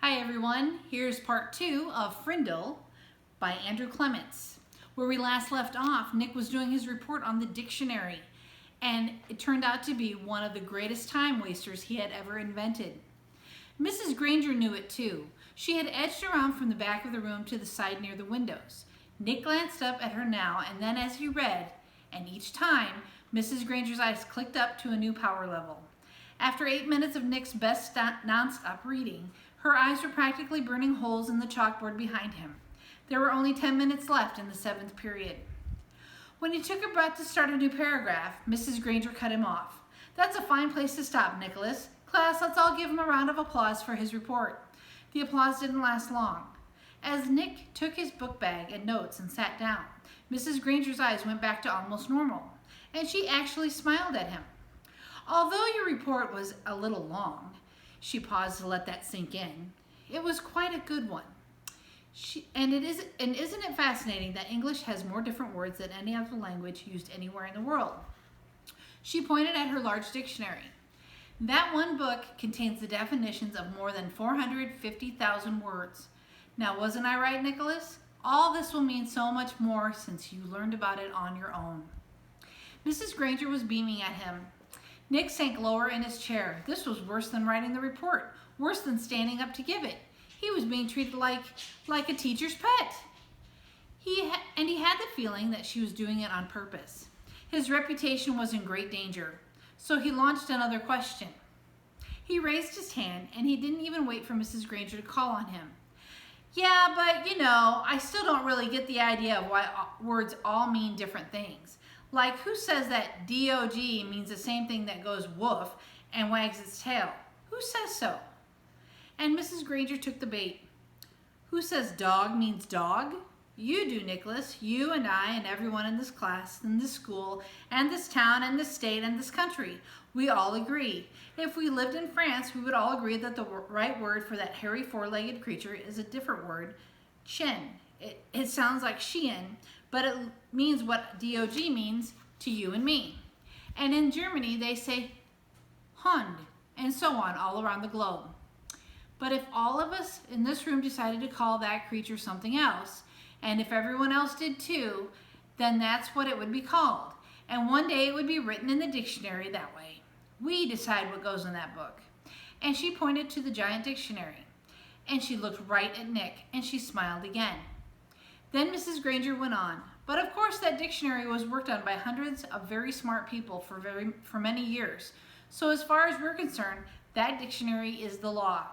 Hi everyone, here's part 2 of Frindle by Andrew Clements. Where we last left off, Nick was doing his report on the dictionary, and it turned out to be one of the greatest time wasters he had ever invented. Mrs. Granger knew it too. She had edged around from the back of the room to the side near the windows. Nick glanced up at her now and then as he read, and each time, Mrs. Granger's eyes clicked up to a new power level. After 8 minutes of Nick's best non-stop reading, her eyes were practically burning holes in the chalkboard behind him. There were only 10 minutes left in the 7th period. When he took a breath to start a new paragraph, Mrs. Granger cut him off. "That's a fine place to stop, Nicholas. Class, let's all give him a round of applause for his report." The applause didn't last long. As Nick took his book bag and notes and sat down, Mrs. Granger's eyes went back to almost normal, and she actually smiled at him. "Although your report was a little long," she paused to let that sink in, "it was quite a good one. And isn't it fascinating that English has more different words than any other language used anywhere in the world?" She pointed at her large dictionary. "That one book contains the definitions of more than 450,000 words. Now, wasn't I right, Nicholas? All this will mean so much more since you learned about it on your own." Mrs. Granger was beaming at him. Nick sank lower in his chair. This was worse than writing the report, worse than standing up to give it. He was being treated like a teacher's pet. He had the feeling that she was doing it on purpose. His reputation was in great danger, so he launched another question. He raised his hand, and he didn't even wait for Mrs. Granger to call on him. "Yeah, but I still don't really get the idea of why words all mean different things. Like, who says that DOG means the same thing that goes woof and wags its tail? Who says so?" And Mrs. Granger took the bait. "Who says dog means dog? You do, Nicholas. You and I and everyone in this class, and this school, and this town, and this state, and this country. We all agree. If we lived in France, we would all agree that the right word for that hairy four-legged creature is a different word, chien. It sounds like chien, but it means what DOG means to you and me. And in Germany, they say Hund, and so on all around the globe. But if all of us in this room decided to call that creature something else, and if everyone else did too, then that's what it would be called. And one day it would be written in the dictionary that way. We decide what goes in that book." And she pointed to the giant dictionary. And she looked right at Nick, and she smiled again. Then Mrs. Granger went on, "But of course that dictionary was worked on by hundreds of very smart people for many years. So as far as we're concerned, that dictionary is the law.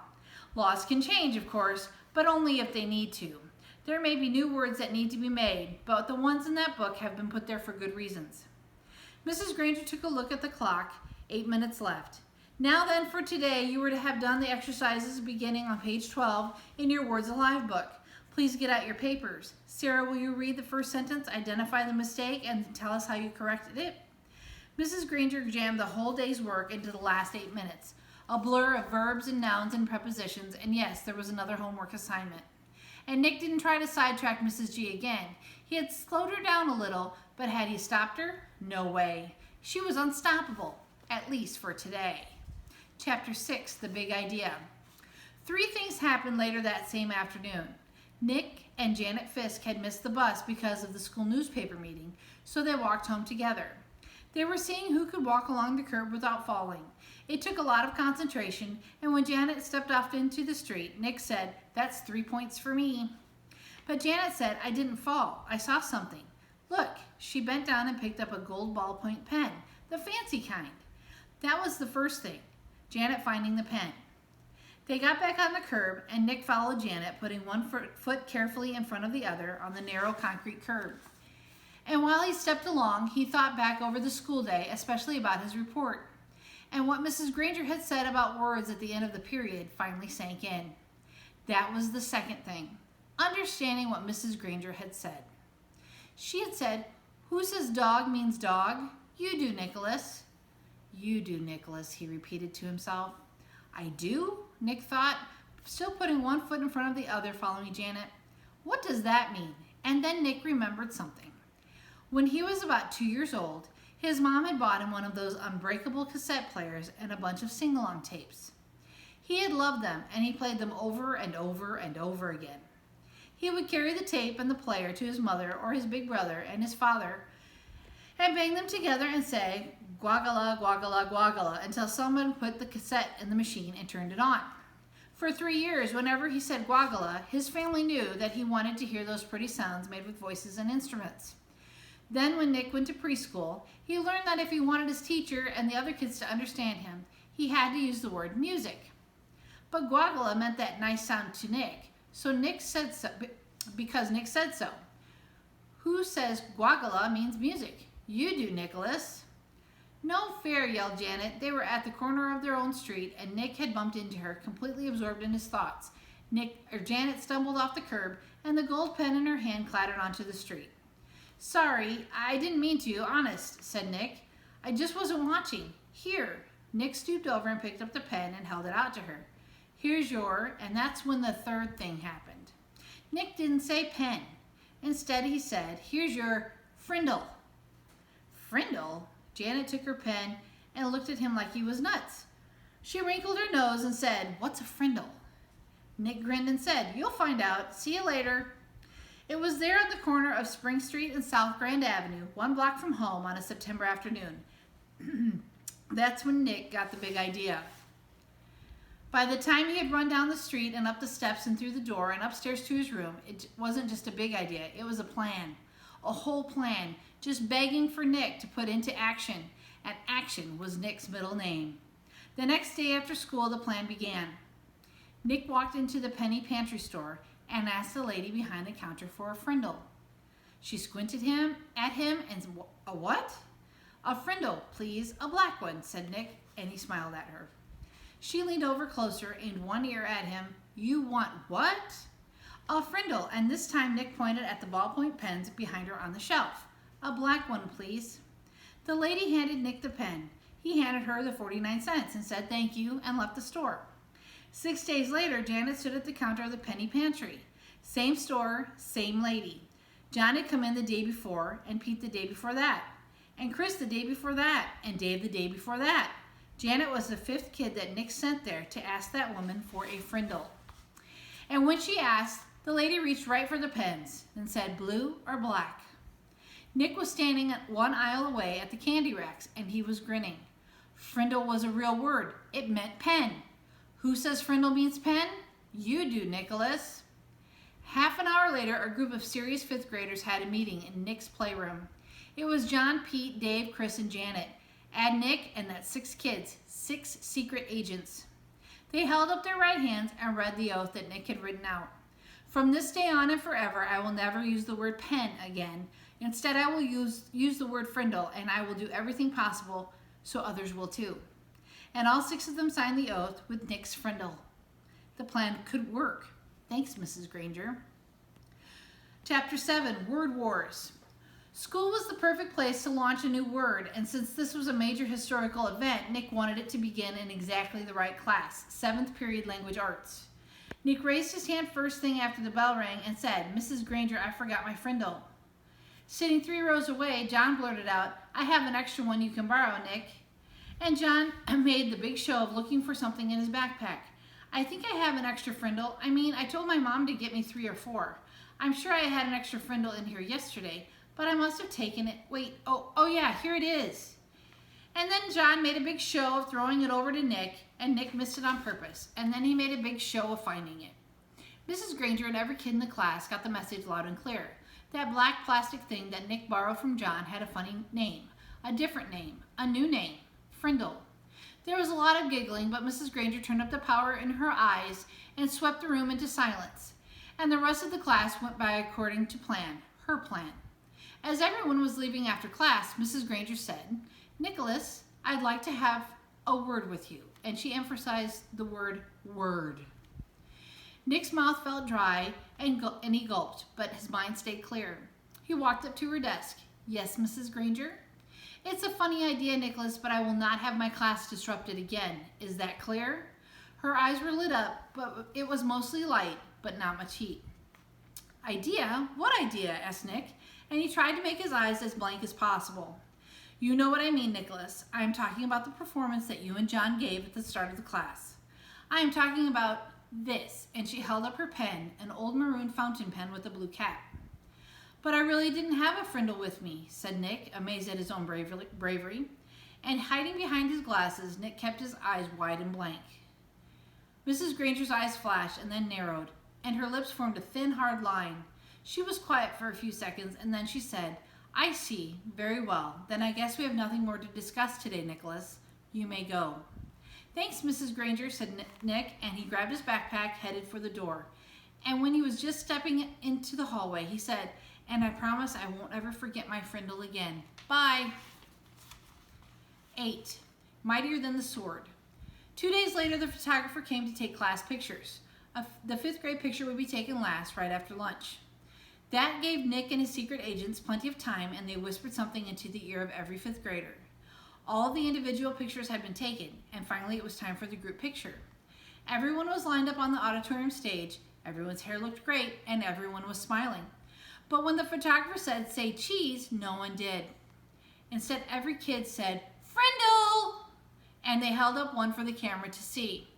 Laws can change, of course, but only if they need to. There may be new words that need to be made, but the ones in that book have been put there for good reasons." Mrs. Granger took a look at the clock. 8 minutes left. "Now then, for today, you were to have done the exercises beginning on page 12 in your Words Alive book. Please get out your papers. Sarah, will you read the first sentence, identify the mistake, and tell us how you corrected it?" Mrs. Granger jammed the whole day's work into the last 8 minutes. A blur of verbs and nouns and prepositions, and yes, there was another homework assignment. And Nick didn't try to sidetrack Mrs. G again. He had slowed her down a little, but had he stopped her? No way. She was unstoppable, at least for today. Chapter 6, The Big Idea. 3 things happened later that same afternoon. Nick and Janet Fisk had missed the bus because of the school newspaper meeting, so they walked home together. They were seeing who could walk along the curb without falling. It took a lot of concentration, and when Janet stepped off into the street, Nick said, "That's 3 points for me." But Janet said, "I didn't fall. I saw something. Look." She bent down and picked up a gold ballpoint pen, the fancy kind. That was the first thing, Janet finding the pen. They got back on the curb, and Nick followed Janet, putting one foot carefully in front of the other on the narrow concrete curb. And while he stepped along, he thought back over the school day, especially about his report. And what Mrs. Granger had said about words at the end of the period finally sank in. That was the second thing, understanding what Mrs. Granger had said. She had said, "Who says dog means dog? You do, Nicholas." "You do, Nicholas," he repeated to himself. "I do?" Nick thought, still putting one foot in front of the other, following Janet. What does that mean? And then Nick remembered something. When he was about 2 years old, his mom had bought him one of those unbreakable cassette players and a bunch of sing-along tapes. He had loved them, and he played them over and over and over again. He would carry the tape and the player to his mother or his big brother and his father and bang them together and say, "Guagala, guagala, guagala," until someone put the cassette in the machine and turned it on. For 3 years, whenever he said guagala, his family knew that he wanted to hear those pretty sounds made with voices and instruments. Then when Nick went to preschool, he learned that if he wanted his teacher and the other kids to understand him, he had to use the word music. But guagala meant that nice sound to Nick, so Nick said so because Nick said so. Who says guagala means music? You do, Nicholas. No fair, yelled Janet. They were at the corner of their own street, and Nick had bumped into her, completely absorbed in his thoughts. Janet stumbled off the curb, and the gold pen in her hand clattered onto the street. "Sorry, I didn't mean to, honest," said Nick. "I just wasn't watching. Here." Nick stooped over and picked up the pen and held it out to her. "Here's your," and that's when the third thing happened. Nick didn't say pen. Instead, he said, "Here's your Frindle." Frindle? Janet took her pen and looked at him like he was nuts. She wrinkled her nose and said, "What's a Frindle?" Nick grinned and said, "You'll find out. See you later." It was there on the corner of Spring Street and South Grand Avenue, 1 block from home, on a September afternoon. That's when Nick got the big idea. By the time he had run down the street and up the steps and through the door and upstairs to his room, it wasn't just a big idea, it was a plan. A whole plan, just begging for Nick to put into action, and action was Nick's middle name. The next day after school, the plan began. Nick walked into the penny pantry store and asked the lady behind the counter for a Frindle. She squinted at him and said, "A what?" "A Frindle, please, a black one," said Nick, and he smiled at her. She leaned over closer, aimed one ear at him. "You want what?" "A Frindle," and this time Nick pointed at the ballpoint pens behind her on the shelf. "A black one, please." The lady handed Nick the pen. He handed her the 49 cents and said thank you and left the store. 6 days later, Janet stood at the counter of the penny pantry. Same store, same lady. John had come in the day before, and Pete the day before that, and Chris the day before that, and Dave the day before that. Janet was the 5th kid that Nick sent there to ask that woman for a Frindle. And when she asked, the lady reached right for the pens and said blue or black. Nick was standing at 1 aisle away at the candy racks, and he was grinning. Frindle was a real word. It meant pen. Who says Frindle means pen? You do, Nicholas. Half an hour later, a group of serious 5th graders had a meeting in Nick's playroom. It was John, Pete, Dave, Chris, and Janet. Add Nick, and that's 6 kids, 6 secret agents. They held up their right hands and read the oath that Nick had written out. "From this day on and forever, I will never use the word pen again. Instead, I will use the word Frindle, and I will do everything possible so others will too." And all 6 of them signed the oath with Nick's Frindle. The plan could work. Thanks, Mrs. Granger. Chapter 7, Word Wars. School was the perfect place to launch a new word, and since this was a major historical event, Nick wanted it to begin in exactly the right class, 7th period language arts. Nick raised his hand first thing after the bell rang and said, "Mrs. Granger, I forgot my Frindle." Sitting 3 rows away, John blurted out, "I have an extra one you can borrow, Nick." And John made the big show of looking for something in his backpack. "I think I have an extra Frindle. I told my mom to get me 3 or 4. I'm sure I had an extra Frindle in here yesterday, but I must have taken it. Wait, oh yeah, here it is." And then John made a big show of throwing it over to Nick, and Nick missed it on purpose, and then he made a big show of finding it. Mrs. Granger and every kid in the class got the message loud and clear. That black plastic thing that Nick borrowed from John had a funny name, a different name, a new name, Frindle. There was a lot of giggling, but Mrs. Granger turned up the power in her eyes and swept the room into silence. And the rest of the class went by according to plan, her plan. As everyone was leaving after class, Mrs. Granger said, "Nicholas, I'd like to have a word with you." And she emphasized the word word. Nick's mouth felt dry and he gulped, but his mind stayed clear. He walked up to her desk. "Yes, Mrs. Granger?" "It's a funny idea, Nicholas, but I will not have my class disrupted again. Is that clear?" Her eyes were lit up, but it was mostly light, but not much heat. "Idea? What idea?" asked Nick, and he tried to make his eyes as blank as possible. "You know what I mean, Nicholas. I am talking about the performance that you and John gave at the start of the class. I am talking about this, and she held up her pen, an old maroon fountain pen with a blue cap. But I really didn't have a Frindle with me, said Nick, amazed at his own bravery. And hiding behind his glasses, Nick kept his eyes wide and blank. Mrs. Granger's eyes flashed and then narrowed, and her lips formed a thin, hard line. She was quiet for a few seconds, and then she said, I see. Very well. Then I guess we have nothing more to discuss today, Nicholas. You may go. Thanks, Mrs. Granger, said Nick, and he grabbed his backpack, headed for the door. And when he was just stepping into the hallway, he said, and I promise I won't ever forget my Frindle again. Bye. 8. Mightier than the sword. 2 days later, the photographer came to take class pictures. The 5th grade picture would be taken last, right after lunch. That gave Nick and his secret agents plenty of time, and they whispered something into the ear of every 5th grader. All of the individual pictures had been taken, and finally it was time for the group picture. Everyone was lined up on the auditorium stage, everyone's hair looked great, and everyone was smiling. But when the photographer said, say cheese, no one did. Instead, every kid said, Frindle! And they held up one for the camera to see.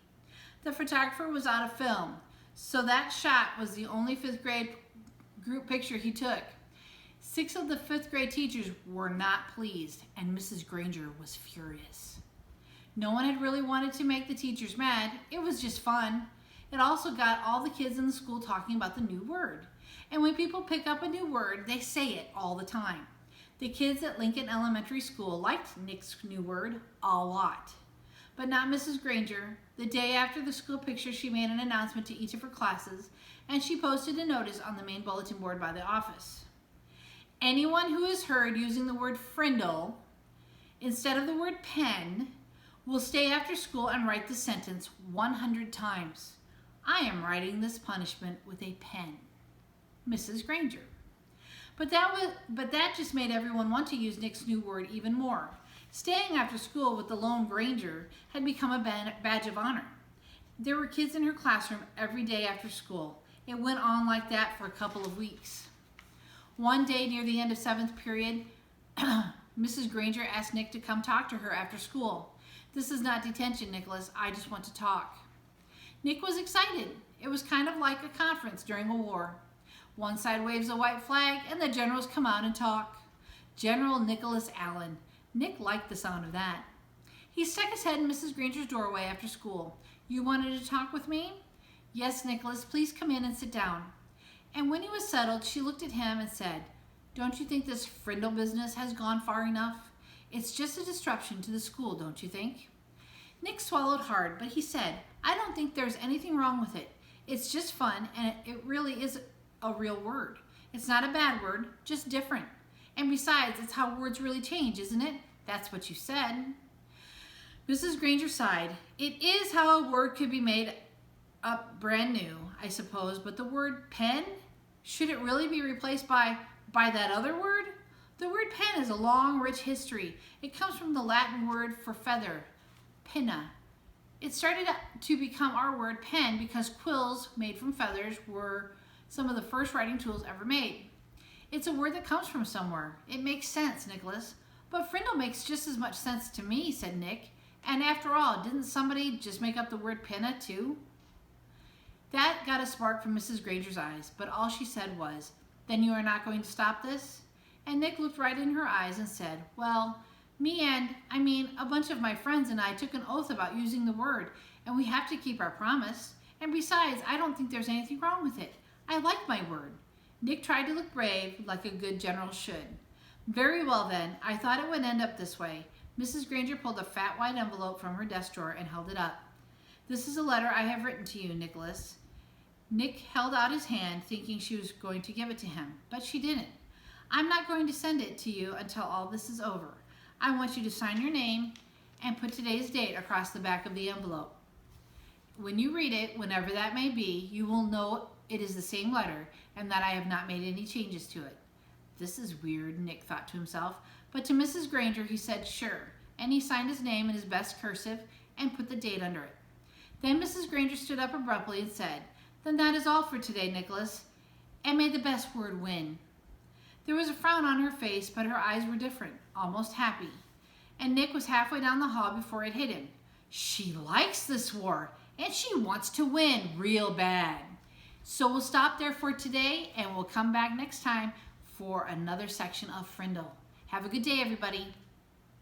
The photographer was out of film, so that shot was the only 5th grade group picture he took. 6 of the 5th grade teachers were not pleased, and Mrs. Granger was furious. No one had really wanted to make the teachers mad. It was just fun. It also got all the kids in the school talking about the new word. And when people pick up a new word, they say it all the time. The kids at Lincoln Elementary School liked Nick's new word a lot. But not Mrs. Granger. The day after the school picture, she made an announcement to each of her classes, and she posted a notice on the main bulletin board by the office. Anyone who is heard using the word Frindle instead of the word pen will stay after school and write the sentence 100 times. I am writing this punishment with a pen. Mrs. Granger. But that just made everyone want to use Nick's new word even more. Staying after school with the lone Granger had become a badge of honor. There were kids in her classroom every day after school. It went on like that for a couple of weeks. One day near the end of 7th period, Mrs. Granger asked Nick to come talk to her after school. This is not detention, Nicholas. I just want to talk. Nick was excited. It was kind of like a conference during a war. One side waves a white flag, and the generals come out and talk. General Nicholas Allen. Nick liked the sound of that. He stuck his head in Mrs. Granger's doorway after school. You wanted to talk with me? Yes, Nicholas, please come in and sit down. And when he was settled, she looked at him and said, don't you think this Frindle business has gone far enough? It's just a disruption to the school, don't you think? Nick swallowed hard, but he said, I don't think there's anything wrong with it. It's just fun, and it really is a real word. It's not a bad word, just different. And besides, it's how words really change, isn't it? That's what you said. Mrs. Granger sighed. It is how a word could be made up brand new, I suppose, but the word pen? Should it really be replaced by that other word? The word pen is a long, rich history. It comes from the Latin word for feather, pinna. It started to become our word pen because quills made from feathers were some of the first writing tools ever made. It's a word that comes from somewhere. It makes sense, Nicholas. But Frindle makes just as much sense to me, said Nick. And after all, didn't somebody just make up the word pinna too? That got a spark from Mrs. Granger's eyes, but all she said was, then you are not going to stop this? And Nick looked right in her eyes and said, well, a bunch of my friends and I took an oath about using the word, and we have to keep our promise. And besides, I don't think there's anything wrong with it. I like my word. Nick tried to look brave, like a good general should. Very well then, I thought it would end up this way. Mrs. Granger pulled a fat white envelope from her desk drawer and held it up. This is a letter I have written to you, Nicholas. Nick held out his hand, thinking she was going to give it to him, but she didn't. I'm not going to send it to you until all this is over. I want you to sign your name and put today's date across the back of the envelope. When you read it, whenever that may be, you will know it is the same letter and that I have not made any changes to it. This is weird, Nick thought to himself, but to Mrs. Granger he said sure, and he signed his name in his best cursive and put the date under it. Then Mrs. Granger stood up abruptly and said, then that is all for today, Nicholas, and may the best word win. There was a frown on her face, but her eyes were different, almost happy. And Nick was halfway down the hall before it hit him. She likes this war. and she wants to win real bad. So we'll stop there for today, and we'll come back next time for another section of Frindle. Have a good day, everybody.